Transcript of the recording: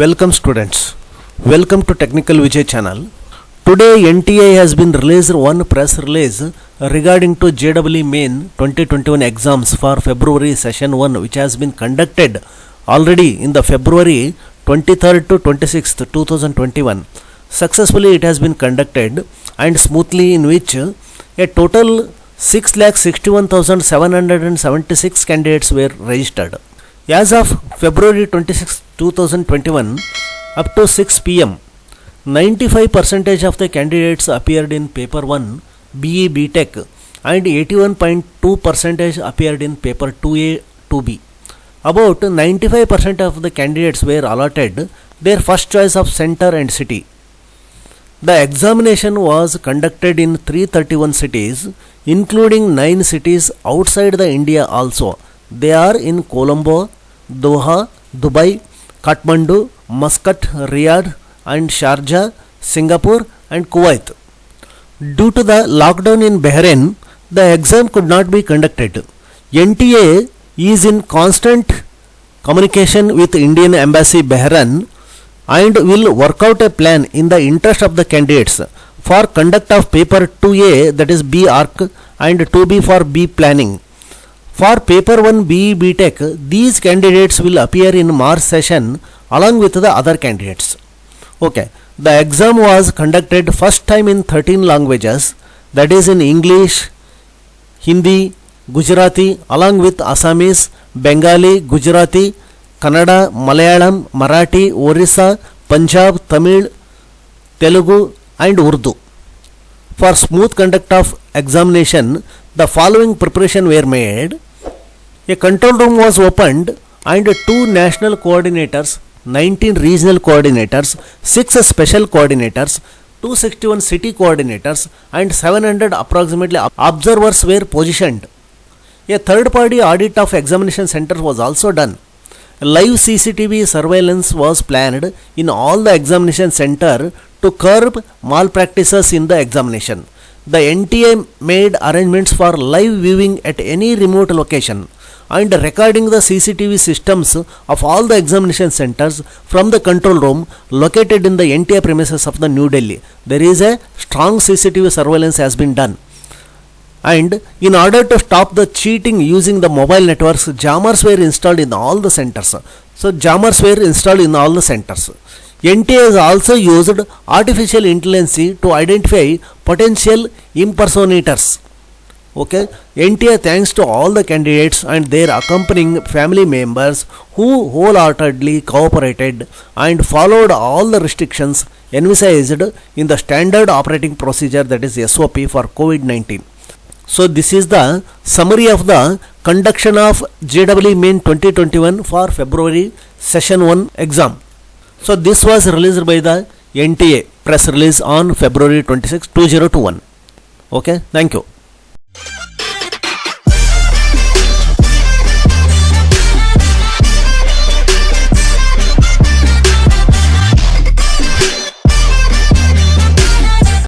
Welcome students. Welcome to Technical Vijay channel. Today NTA has been released one press release regarding to JEE Main 2021 exams for February session 1 which has been conducted already in the February 23rd to 26th 2021. Successfully it has been conducted and smoothly, in which a total 6,61,776 candidates were registered. As of February 26, 2021, up to 6 pm, 95% of the candidates appeared in paper 1 BE BTech and 81.2% appeared in paper 2A 2B. About 95% of the candidates were allotted their first choice of center and city. The examination was conducted in 331 cities, including 9 cities outside the India also. They are in Colombo, Doha, Dubai, Kathmandu, Muscat, Riyadh and Sharjah, Singapore and Kuwait. Due to the lockdown in Bahrain, the exam could not be conducted. NTA is in constant communication with Indian Embassy Bahrain and will work out a plan in the interest of the candidates for conduct of paper 2A, that is B Arc, and 2B for B Planning. For paper 1 BE BTech, these candidates will appear in March session along with the other candidates. Okay, the exam was conducted first time in 13 languages, that is in English, Hindi, Gujarati, along with Assamese, Bengali, Gujarati, Kannada, Malayalam, Marathi, Orissa, Punjab, Tamil, Telugu and Urdu. For smooth conduct of examination, the following preparation were made. A control room was opened and 2 national coordinators, 19 regional coordinators, 6 special coordinators, 261 city coordinators and 700 approximately observers were positioned. A third party audit of examination center was also done. Live CCTV surveillance was planned in all the examination center to curb malpractices in the examination. The NTA made arrangements for live viewing at any remote location and recording the CCTV systems of all the examination centers from the control room located in the NTA premises of the New Delhi. There is a strong CCTV surveillance has been done. And in order to stop the cheating using the mobile networks, jammers were installed in all the centers. So jammers were installed in all the centers. NTA has also used artificial intelligence to identify potential impersonators. Okay, NTA thanks to all the candidates and their accompanying family members who wholeheartedly cooperated and followed all the restrictions envisaged in the standard operating procedure, that is SOP for COVID-19. So this is the summary of the conduction of JEE Main 2021 for February session 1 exam. So this was released by the NTA press release on February 26, 2021. Okay, thank you.